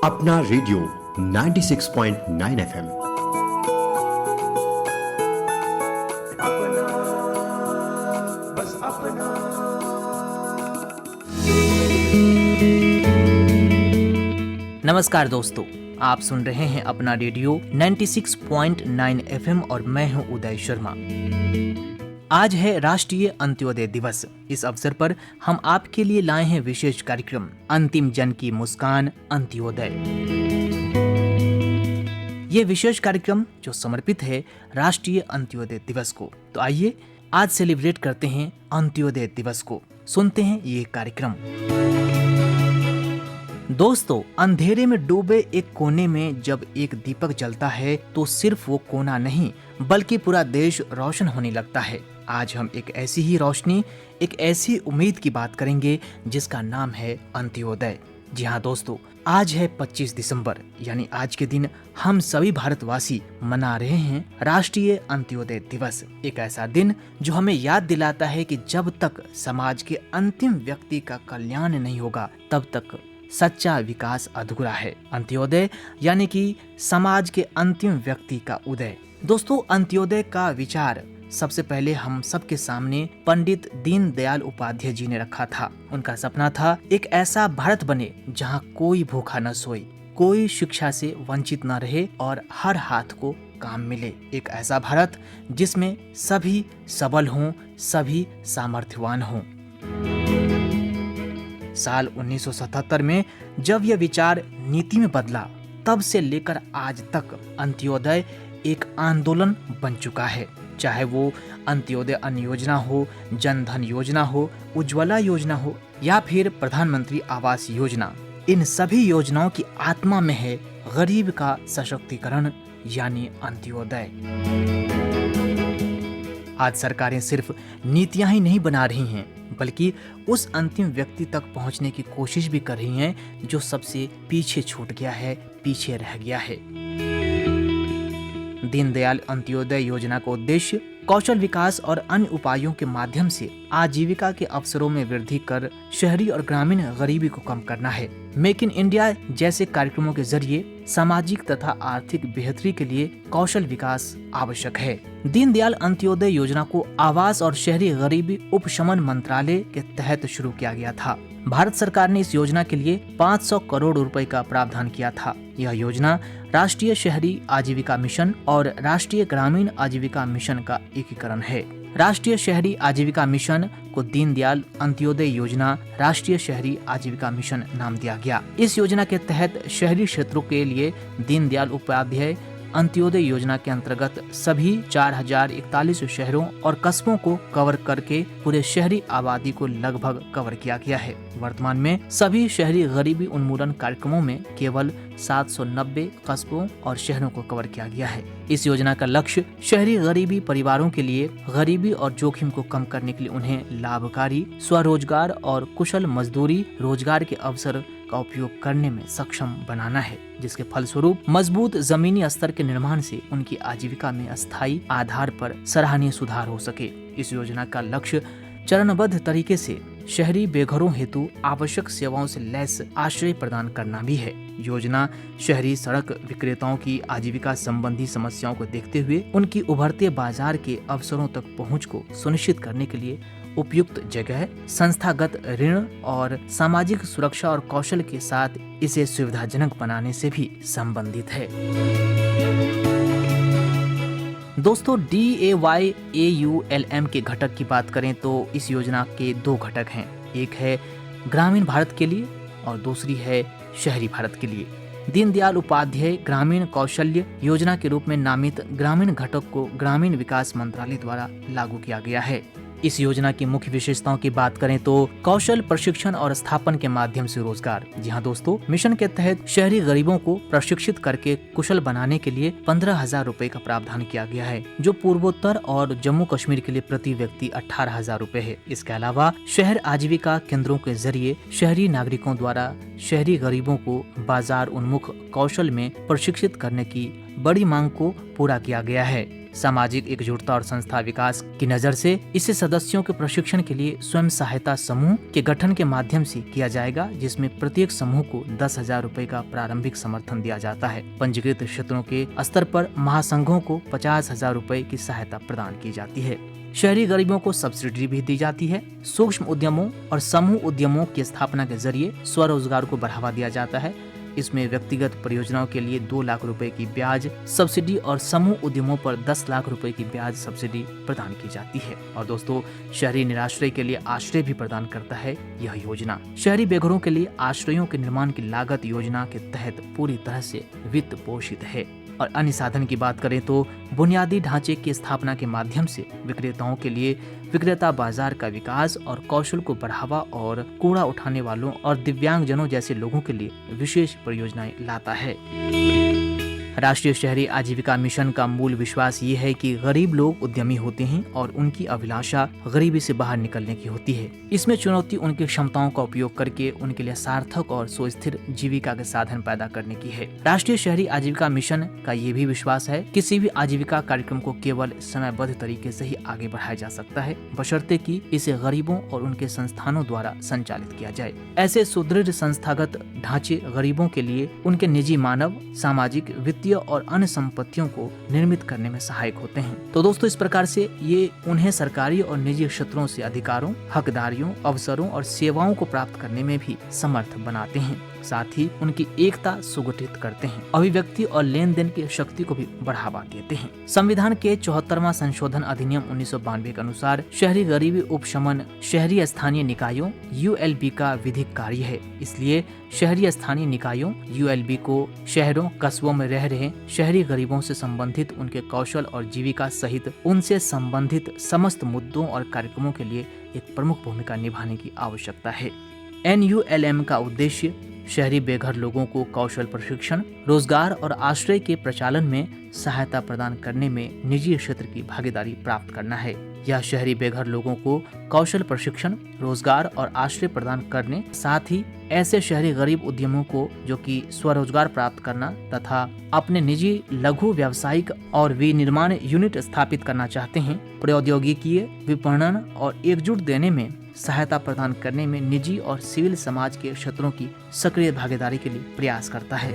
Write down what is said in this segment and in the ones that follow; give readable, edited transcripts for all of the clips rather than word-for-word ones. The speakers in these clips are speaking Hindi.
अपना रेडियो 96.9 एफएम। अपना, बस अपना। नमस्कार दोस्तों, आप सुन रहे हैं अपना रेडियो 96.9 एफएम और मैं हूं उदय शर्मा। आज है राष्ट्रीय अंत्योदय दिवस। इस अवसर पर हम आपके लिए लाए हैं विशेष कार्यक्रम अंतिम जन की मुस्कान अंत्योदय। ये विशेष कार्यक्रम जो समर्पित है राष्ट्रीय अंत्योदय दिवस को। तो आइए आज सेलिब्रेट करते हैं अंत्योदय दिवस को। सुनते हैं ये कार्यक्रम। दोस्तों, अंधेरे में डूबे एक कोने में जब एक दीपक जलता है तो सिर्फ वो कोना नहीं बल्कि पूरा देश रोशन होने लगता है। आज हम एक ऐसी ही रोशनी, एक ऐसी उम्मीद की बात करेंगे जिसका नाम है अंत्योदय। जी हाँ दोस्तों, आज है 25 दिसंबर, यानी आज के दिन हम सभी भारतवासी मना रहे हैं राष्ट्रीय अंत्योदय दिवस। एक ऐसा दिन जो हमें याद दिलाता है कि जब तक समाज के अंतिम व्यक्ति का कल्याण नहीं होगा तब तक सच्चा विकास अधूरा है। अंत्योदय यानी कि समाज के अंतिम व्यक्ति का उदय। दोस्तों, अंत्योदय का विचार सबसे पहले हम सबके सामने पंडित दीनदयाल उपाध्याय जी ने रखा था। उनका सपना था एक ऐसा भारत बने जहां कोई भूखा न सोए, कोई शिक्षा से वंचित न रहे और हर हाथ को काम मिले। एक ऐसा भारत जिसमें सभी सबल हों, सभी सामर्थ्यवान हों। साल 1977 में जब यह विचार नीति में बदला, तब से लेकर आज तक अंत्योदय एक आंदोलन बन चुका है। चाहे वो अंत्योदय अन्न योजना हो, जन धन योजना हो, उज्ज्वला योजना हो या फिर प्रधानमंत्री आवास योजना, इन सभी योजनाओं की आत्मा में है गरीब का सशक्तिकरण यानी अंत्योदय। आज सरकारें सिर्फ नीतियां ही नहीं बना रही हैं बल्कि उस अंतिम व्यक्ति तक पहुंचने की कोशिश भी कर रही हैं जो सबसे पीछे छूट गया है, पीछे रह गया है। दीनदयाल अंत्योदय योजना का उद्देश्य कौशल विकास और अन्य उपायों के माध्यम से आजीविका के अवसरों में वृद्धि कर शहरी और ग्रामीण गरीबी को कम करना है। मेक इन इंडिया जैसे कार्यक्रमों के जरिए सामाजिक तथा आर्थिक बेहतरी के लिए कौशल विकास आवश्यक है। दीनदयाल अंत्योदय योजना को आवास और शहरी गरीबी उपशमन मंत्रालय के तहत शुरू किया गया था। भारत सरकार ने इस योजना के लिए 500 करोड़ रुपए का प्रावधान किया था। यह योजना राष्ट्रीय शहरी आजीविका मिशन और राष्ट्रीय ग्रामीण आजीविका मिशन का एकीकरण है। राष्ट्रीय शहरी आजीविका मिशन को दीनदयाल अंत्योदय योजना राष्ट्रीय शहरी आजीविका मिशन नाम दिया गया। इस योजना के तहत शहरी क्षेत्रों के लिए दीनदयाल उपाध्याय अंत्योदय योजना के अंतर्गत सभी 4041 शहरों और कस्बों को कवर करके पूरे शहरी आबादी को लगभग कवर किया गया है। वर्तमान में सभी शहरी गरीबी उन्मूलन कार्यक्रमों में केवल 790 कस्बों और शहरों को कवर किया गया है। इस योजना का लक्ष्य शहरी गरीबी परिवारों के लिए गरीबी और जोखिम को कम करने के लिए उन्हें लाभकारी स्वरोजगार और कुशल मजदूरी रोजगार के अवसर का उपयोग करने में सक्षम बनाना है, जिसके फलस्वरूप मजबूत जमीनी स्तर के निर्माण से उनकी आजीविका में अस्थायी आधार पर सराहनीय सुधार हो सके। इस योजना का लक्ष्य चरणबद्ध तरीके से शहरी बेघरों हेतु आवश्यक सेवाओं से लैस आश्रय प्रदान करना भी है। योजना शहरी सड़क विक्रेताओं की आजीविका संबंधी समस्याओं को देखते हुए उनकी उभरते बाजार के अवसरों तक पहुंच को सुनिश्चित करने के लिए उपयुक्त जगह, संस्थागत ऋण और सामाजिक सुरक्षा और कौशल के साथ इसे सुविधाजनक बनाने से भी संबंधित है। दोस्तों, DAYAULM के घटक की बात करें तो इस योजना के 2 घटक हैं। एक है ग्रामीण भारत के लिए और दूसरी है शहरी भारत के लिए। दीनदयाल उपाध्याय ग्रामीण कौशल्य योजना के रूप में नामित ग्रामीण घटक को ग्रामीण विकास मंत्रालय द्वारा लागू किया गया है। इस योजना की मुख्य विशेषताओं की बात करें तो कौशल प्रशिक्षण और स्थापन के माध्यम से रोजगार। जी हाँ दोस्तों, मिशन के तहत शहरी गरीबों को प्रशिक्षित करके कुशल बनाने के लिए 15,000 रुपए का प्रावधान किया गया है, जो पूर्वोत्तर और जम्मू कश्मीर के लिए प्रति व्यक्ति 18,000 रुपए है। इसके अलावा शहर आजीविका केंद्रों के जरिए शहरी नागरिकों द्वारा शहरी गरीबों को बाजार उन्मुख कौशल में प्रशिक्षित करने की बड़ी मांग को पूरा किया गया है। सामाजिक एकजुटता और संस्था विकास की नजर से इसे सदस्यों के प्रशिक्षण के लिए स्वयं सहायता समूह के गठन के माध्यम से किया जाएगा, जिसमें प्रत्येक समूह को 10,000 रुपए का प्रारंभिक समर्थन दिया जाता है। पंजीकृत क्षेत्रों के स्तर पर महासंघों को 50,000 रुपए की सहायता प्रदान की जाती है। शहरी गरीबों को सब्सिडी भी दी जाती है। सूक्ष्म उद्यमों और समूह उद्यमों की स्थापना के जरिए स्वरोजगार को बढ़ावा दिया जाता है। इसमें व्यक्तिगत परियोजनाओं के लिए 2 लाख रुपए की ब्याज सब्सिडी और समूह उद्यमों पर 10 लाख रुपए की ब्याज सब्सिडी प्रदान की जाती है। और दोस्तों, शहरी निराश्रय के लिए आश्रय भी प्रदान करता है यह योजना। शहरी बेघरों के लिए आश्रयों के निर्माण की लागत योजना के तहत पूरी तरह से वित्त पोषित है। और अन्य साधन की बात करें तो बुनियादी ढांचे की स्थापना के माध्यम से विक्रेताओं के लिए विक्रेता बाजार का विकास और कौशल को बढ़ावा और कूड़ा उठाने वालों और दिव्यांगजनों जैसे लोगों के लिए विशेष परियोजनाएं लाता है। राष्ट्रीय शहरी आजीविका मिशन का मूल विश्वास ये है कि गरीब लोग उद्यमी होते हैं और उनकी अभिलाषा गरीबी से बाहर निकलने की होती है। इसमें चुनौती उनकी क्षमताओं का उपयोग करके उनके लिए सार्थक और सुस्थिर जीविका के साधन पैदा करने की है। राष्ट्रीय शहरी आजीविका मिशन का ये भी विश्वास है किसी भी आजीविका कार्यक्रम को केवल समयबद्ध तरीके से ही आगे बढ़ाया जा सकता है, बशर्ते कि इसे गरीबों और उनके संस्थानों द्वारा संचालित किया जाए। ऐसे सुदृढ़ संस्थागत ढांचे गरीबों के लिए उनके निजी मानव, सामाजिक, वित्तीय और अन्य संपत्तियों को निर्मित करने में सहायक होते हैं। तो दोस्तों, इस प्रकार से ये उन्हें सरकारी और निजी क्षेत्रों से अधिकारों, हकदारियों, अवसरों और सेवाओं को प्राप्त करने में भी समर्थ बनाते हैं। साथ ही उनकी एकता सुगठित करते हैं, अभिव्यक्ति और लेन देन की शक्ति को भी बढ़ावा देते हैं। संविधान के 74वां संशोधन अधिनियम 1992 के अनुसार शहरी गरीबी उपशमन शहरी स्थानीय निकायों ULB का विधिक कार्य है। इसलिए शहरी स्थानीय निकायों ULB को शहरों कस्बों में रह रहे शहरी गरीबों से संबंधित उनके कौशल और जीविका सहित उनसे संबंधित समस्त मुद्दों और कार्यक्रमों के लिए एक प्रमुख भूमिका निभाने की आवश्यकता है। NULM का उद्देश्य शहरी बेघर लोगों को कौशल प्रशिक्षण, रोजगार और आश्रय के प्रचालन में सहायता प्रदान करने में निजी क्षेत्र की भागीदारी प्राप्त करना है। यह शहरी बेघर लोगों को कौशल प्रशिक्षण, रोजगार और आश्रय प्रदान करने, साथ ही ऐसे शहरी गरीब उद्यमों को जो कि स्वरोजगार प्राप्त करना तथा अपने निजी लघु व्यावसायिक और विनिर्माण यूनिट स्थापित करना चाहते हैं, प्रौद्योगिकीय विपणन और एकजुट देने में सहायता प्रदान करने में निजी और सिविल समाज के क्षेत्रों की सक्रिय भागीदारी के लिए प्रयास करता है।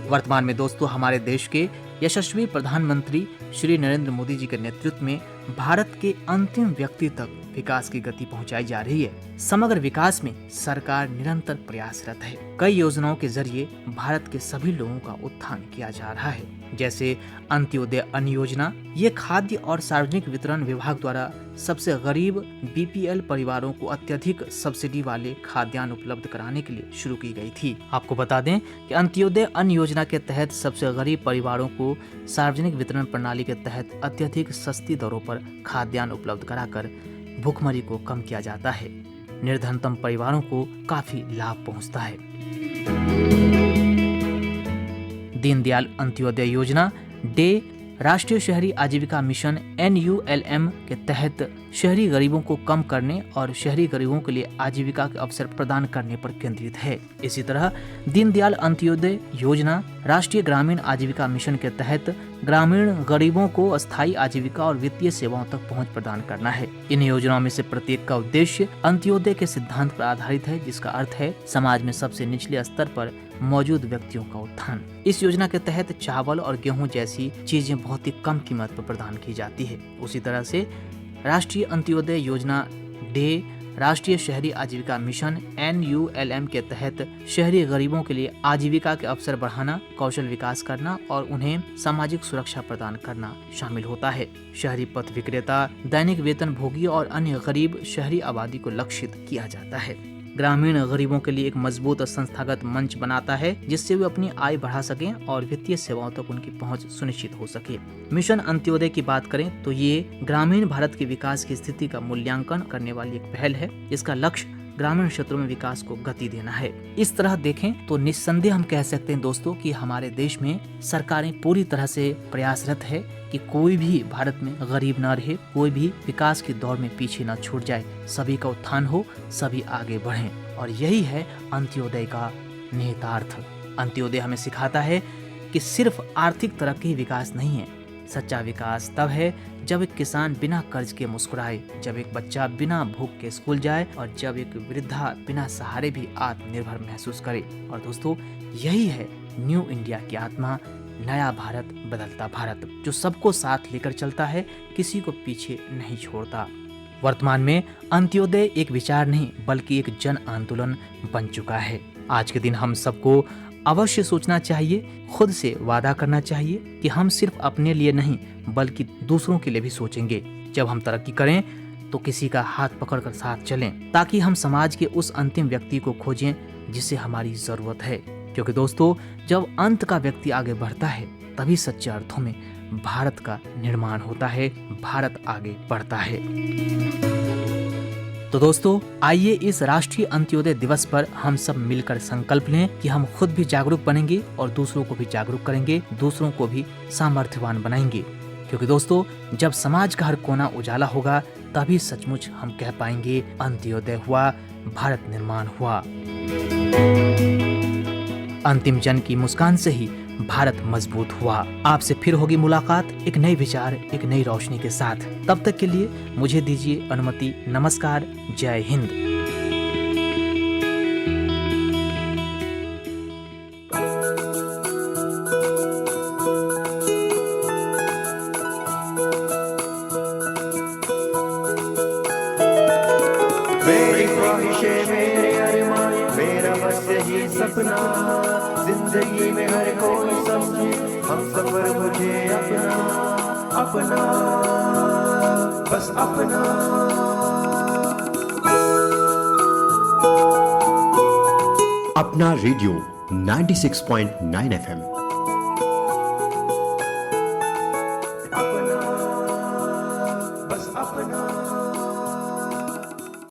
वर्तमान में दोस्तों, हमारे देश के यशस्वी प्रधानमंत्री श्री नरेंद्र मोदी जी के नेतृत्व में भारत के अंतिम व्यक्ति तक विकास की गति पहुंचाई जा रही है। समग्र विकास में सरकार निरंतर प्रयासरत है। कई योजनाओं के जरिए भारत के सभी लोगों का उत्थान किया जा रहा है, जैसे अंत्योदय अन्न योजना। ये खाद्य और सार्वजनिक वितरण विभाग द्वारा सबसे गरीब BPL परिवारों को अत्यधिक सब्सिडी वाले खाद्यान्न उपलब्ध कराने के लिए शुरू की गई थी। आपको बता दें कि अंत्योदय अन्न योजना के तहत सबसे गरीब परिवारों को सार्वजनिक वितरण प्रणाली के तहत अत्यधिक सस्ती दरों पर खाद्यान्न उपलब्ध कराकर भूखमरी को कम किया जाता है। निर्धनतम परिवारों को काफी लाभ पहुंचता है। दीनदयाल अंत्योदय योजना डे राष्ट्रीय शहरी आजीविका मिशन NULM के तहत शहरी गरीबों को कम करने और शहरी गरीबों के लिए आजीविका के अवसर प्रदान करने पर केंद्रित है। इसी तरह दीनदयाल अंत्योदय योजना राष्ट्रीय ग्रामीण आजीविका मिशन के तहत ग्रामीण गरीबों को अस्थायी आजीविका और वित्तीय सेवाओं तक पहुंच प्रदान करना है। इन योजनाओं में से प्रत्येक का उद्देश्य अंत्योदय के सिद्धांत पर आधारित है, जिसका अर्थ है समाज में सबसे निचले स्तर पर मौजूद व्यक्तियों का उत्थान। इस योजना के तहत चावल और गेहूं जैसी चीजें बहुत ही कम कीमत पर प्रदान की जाती है। उसी तरह से राष्ट्रीय अंत्योदय योजना डे राष्ट्रीय शहरी आजीविका मिशन NULM के तहत शहरी गरीबों के लिए आजीविका के अवसर बढ़ाना, कौशल विकास करना और उन्हें सामाजिक सुरक्षा प्रदान करना शामिल होता है। शहरी पथ विक्रेता, दैनिक वेतन भोगी और अन्य गरीब शहरी आबादी को लक्षित किया जाता है। ग्रामीण गरीबों के लिए एक मजबूत संस्थागत मंच बनाता है, जिससे वे अपनी आय बढ़ा सकें और वित्तीय सेवाओं तक उनकी पहुंच सुनिश्चित हो सके। मिशन अंत्योदय की बात करें तो ये ग्रामीण भारत के विकास की स्थिति का मूल्यांकन करने वाली एक पहल है, जिसका लक्ष्य ग्रामीण क्षेत्रों में विकास को गति देना है। इस तरह देखें तो निस्संदेह हम कह सकते हैं दोस्तों कि हमारे देश में सरकारें पूरी तरह से प्रयासरत है कि कोई भी भारत में गरीब न रहे, कोई भी विकास की दौड़ में पीछे न छूट जाए, सभी का उत्थान हो, सभी आगे बढ़ें। और यही है अंत्योदय का निहितार्थ। अंत्योदय हमें सिखाता है कि सिर्फ आर्थिक तरक्की विकास नहीं है, सच्चा विकास तब है जब एक किसान बिना कर्ज के मुस्कुराए, जब एक बच्चा बिना भूख के स्कूल जाए और जब एक वृद्धा बिना सहारे भी आत्मनिर्भर महसूस करे। और दोस्तों, यही है न्यू इंडिया की आत्मा, नया भारत, बदलता भारत, जो सबको साथ लेकर चलता है, किसी को पीछे नहीं छोड़ता। वर्तमान में अंत्योदय एक विचार नहीं बल्कि एक जन आंदोलन बन चुका है। आज के दिन हम सबको अवश्य सोचना चाहिए, खुद से वादा करना चाहिए कि हम सिर्फ अपने लिए नहीं बल्कि दूसरों के लिए भी सोचेंगे। जब हम तरक्की करें तो किसी का हाथ पकड़कर साथ चलें, ताकि हम समाज के उस अंतिम व्यक्ति को खोजें जिसे हमारी जरूरत है। क्योंकि दोस्तों, जब अंत का व्यक्ति आगे बढ़ता है तभी सच्चे अर्थों में भारत का निर्माण होता है, भारत आगे बढ़ता है। तो दोस्तों, आइए इस राष्ट्रीय अंत्योदय दिवस पर हम सब मिलकर संकल्प लें कि हम खुद भी जागरूक बनेंगे और दूसरों को भी जागरूक करेंगे, दूसरों को भी सामर्थ्यवान बनाएंगे। क्योंकि दोस्तों, जब समाज का हर कोना उजाला होगा तभी सचमुच हम कह पाएंगे अंत्योदय हुआ, भारत निर्माण हुआ। अंतिम जन की मुस्कान से ही भारत मजबूत हुआ। आपसे फिर होगी मुलाकात एक नए विचार, एक नई रोशनी के साथ। तब तक के लिए मुझे दीजिए अनुमति। नमस्कार, जय हिंद। मेरी ख्वाहिशें, मेरे अरमान, मेरा बस यही सपना, जिंदगी में हर कोई समझे हम सफर मुझे अपना, अपना, बस अपना। अपना रेडियो 96.9 FM